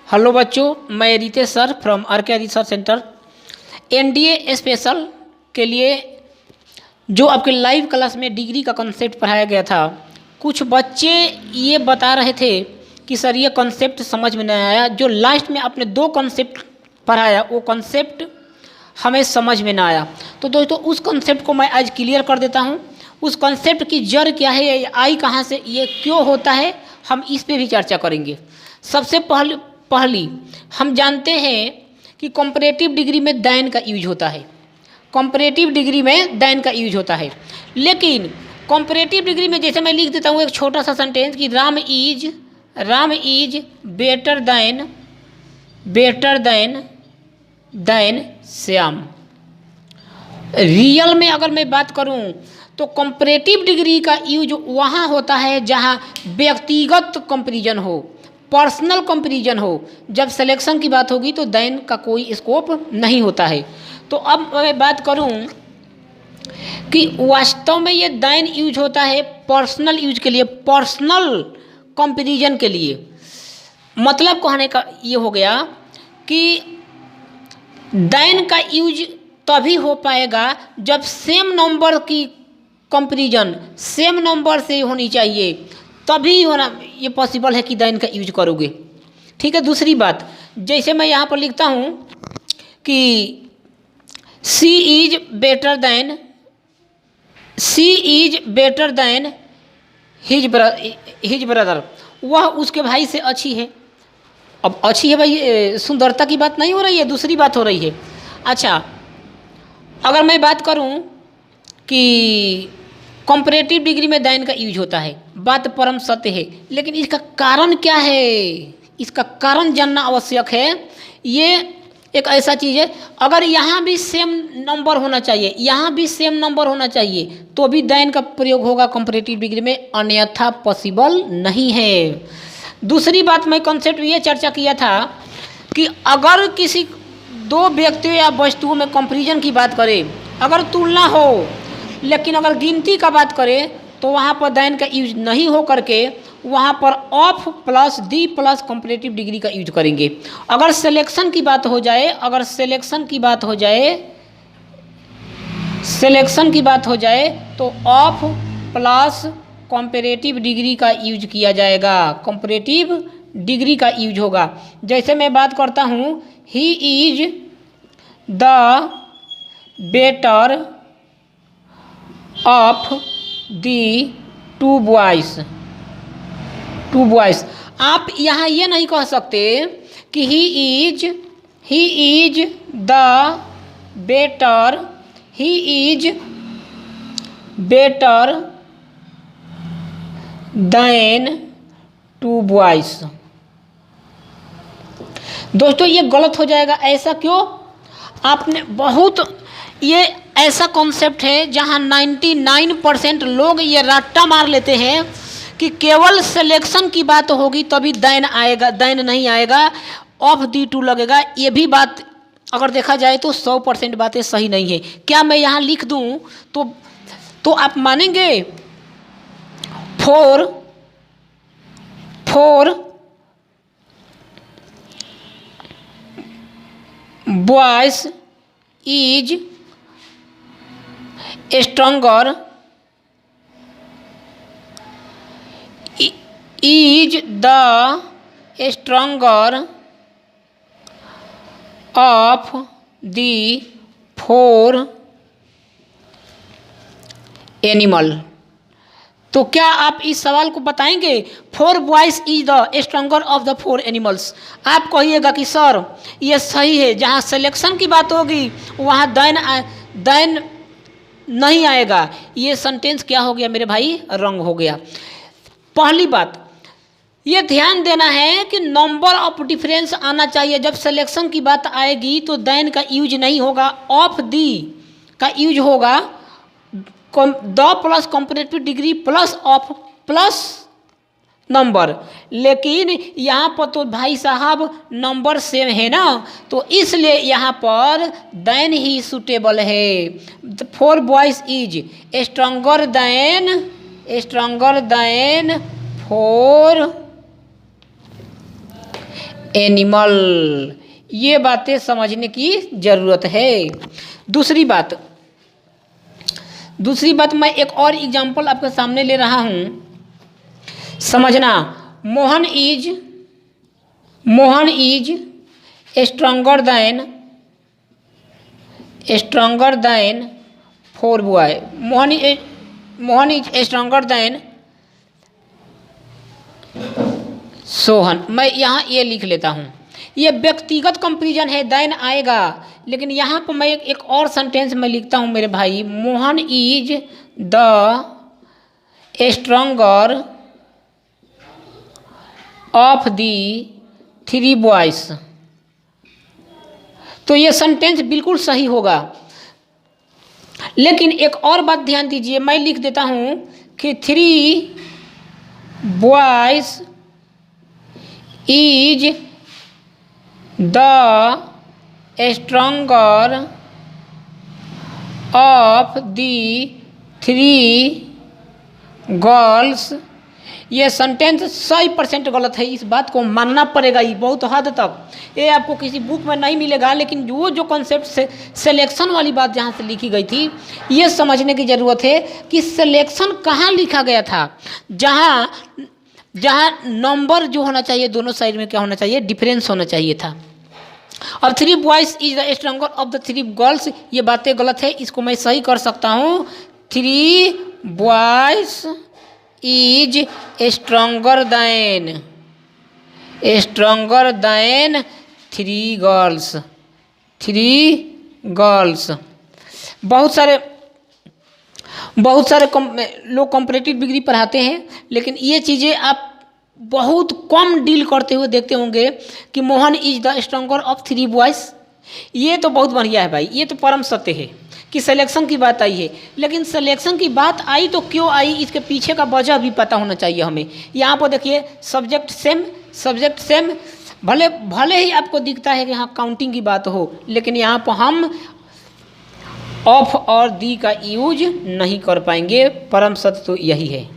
Hello बच्चों, मैं Ritesh sir from R K. Research centre. NDA special के लिए जो आपके लाइव क्लास में डिग्री का कॉन्सेप्ट पढ़ाया गया था, कुछ बच्चे ये बता रहे थे कि सर ये कॉन्सेप्ट समझ में नहीं आया। जो लास्ट में आपने 2 कॉन्सेप्ट पढ़ाया वो कॉन्सेप्ट हमें समझ में ना आया। तो दोस्तों उस कॉन्सेप्ट को मैं आज क्लियर कर देता हूँ। उस कॉन्सेप्ट की जड़ क्या है, ये आई कहाँ से, ये क्यों होता है, हम इस पे भी चर्चा करेंगे। सबसे पहली हम जानते हैं कि कंपैरेटिव डिग्री में दैन का यूज होता है। कंपैरेटिव डिग्री में दैन का यूज होता है, लेकिन कंपैरेटिव डिग्री में जैसे मैं लिख देता हूँ एक छोटा सा सेंटेंस कि Ram is better then Shyam. Real में अगर मैं बात करूं तो कंपैरेटिव डिग्री का यूज वहाँ होता है जहाँ व्यक्तिगत कंपैरिजन हो, पर्सनल कंपैरिजन हो। जब सिलेक्शन की बात होगी तो दैन का कोई स्कोप नहीं होता है। तो अब मैं बात करूं कि वास्तव में ये दैन यूज होता है पर्सनल यूज के लिए, पर्सनल कंपैरिजन के लिए। मतलब कहने का ये हो गया कि दैन का यूज तभी हो पाएगा जब सेम नंबर की कंपैरिजन सेम नंबर से होनी चाहिए, तभी होना ये पॉसिबल है कि दैन का यूज करोगे। ठीक है। दूसरी बात, जैसे मैं यहाँ पर लिखता हूँ कि she is better than his brother, वह उसके भाई से अच्छी है। अब अच्छी है भाई, सुंदरता की बात नहीं हो रही है, दूसरी बात हो रही है। अच्छा, अगर मैं बात करूं कि कंपैरेटिव डिग्री में दैन का यूज होता है, बात परम सत्य है, लेकिन इसका कारण क्या है, इसका कारण जानना आवश्यक है। ये एक ऐसा चीज़ है, अगर यहाँ भी सेम नंबर होना चाहिए, यहाँ भी सेम नंबर होना चाहिए, तो भी दैन का प्रयोग होगा कंपैरेटिव डिग्री में, अन्यथा पॉसिबल नहीं है। दूसरी बात, मैं कॉन्सेप्ट ये चर्चा किया था कि अगर किसी 2 व्यक्तियों या वस्तुओं में कंपैरिजन की बात करें, अगर तुलना हो, लेकिन अगर गिनती का बात करें तो वहाँ पर दैन का यूज नहीं हो करके वहाँ पर of plus the plus comparative degree का यूज करेंगे। अगर सिलेक्शन की बात हो जाए तो ऑफ प्लस कंपैरेटिव डिग्री का यूज किया जाएगा, कंपैरेटिव डिग्री का यूज होगा। जैसे मैं बात करता हूँ he is the better of the two boys. आप यहाँ ये नहीं कह सकते कि he is the better than 2 boys. दोस्तों ये गलत हो जाएगा। ऐसा क्यों? आपने बहुत, ये ऐसा कॉन्सेप्ट है जहां 99% लोग ये रट्टा मार लेते हैं कि केवल सिलेक्शन की बात होगी तभी दैन आएगा, दैन नहीं आएगा, ऑफ दी 2 लगेगा। ये भी बात अगर देखा जाए तो 100% बातें सही नहीं है। क्या मैं यहाँ लिख दूँ तो आप मानेंगे? Four boys is stronger of the 4 animal. तो क्या आप इस सवाल को बताएंगे? 4 boys is the stronger of the 4 animals. आप कहिएगा कि सर ये सही है, जहाँ सिलेक्शन की बात होगी वहाँ दैन नहीं आएगा। ये सेंटेंस क्या हो गया मेरे भाई? रंग हो गया। पहली बात ये ध्यान देना है कि नंबर ऑफ डिफरेंस आना चाहिए। जब सिलेक्शन की बात आएगी तो दैन का यूज नहीं होगा, ऑफ दी का यूज होगा, the plus comparative degree plus of plus number. लेकिन यहाँ पर तो भाई साहब नंबर सेम है ना, तो इसलिए यहाँ पर दैन ही सूटेबल है। 4 boys is stronger than 4 animal. ये बातें समझने की ज़रूरत है। दूसरी बात मैं एक और एग्जाम्पल आपके सामने ले रहा हूँ, समझना। Mohan is stronger than four boy. Mohan is stronger than Sohan. मैं यहाँ ये लिख लेता हूँ, ये व्यक्तिगत कंपैरिजन है, देन आएगा, लेकिन यहाँ पर मैं एक और सेंटेंस में लिखता हूँ मेरे भाई, Mohan is the stronger of the three boys. तो ये सेंटेंस बिल्कुल सही होगा। लेकिन एक और बात ध्यान दीजिए, मैं लिख देता हूँ कि three boys is the stronger of the three girls. ये सेंटेंस 100% गलत है, इस बात को मानना पड़ेगा। ये बहुत हद तक ये आपको किसी बुक में नहीं मिलेगा, लेकिन वो जो कॉन्सेप्ट से सिलेक्शन वाली बात जहाँ से लिखी गई थी, ये समझने की ज़रूरत है कि सिलेक्शन कहाँ लिखा गया था। जहाँ नंबर जो होना चाहिए दोनों साइड में क्या होना चाहिए, डिफरेंस होना चाहिए था। और three boys is the stronger of the three girls, ये बातें गलत है, इसको मैं सही कर सकता हूँ। Three boys is stronger than three girls. बहुत सारे लोग कॉम्पिटिटिव डिग्री पढ़ाते हैं, लेकिन ये चीज़ें आप बहुत कम डील करते हुए देखते होंगे कि Mohan is the stronger of three boys. ये तो बहुत बढ़िया है भाई, ये तो परम सत्य है कि सिलेक्शन की बात आई है, लेकिन सिलेक्शन की बात आई तो क्यों आई, इसके पीछे का वजह भी पता होना चाहिए हमें। यहाँ पर देखिए सब्जेक्ट सेम, भले ही आपको दिखता है कि हाँ काउंटिंग की बात हो, लेकिन यहाँ पर हम ऑफ और दी का यूज नहीं कर पाएंगे। परम सत्य तो यही है।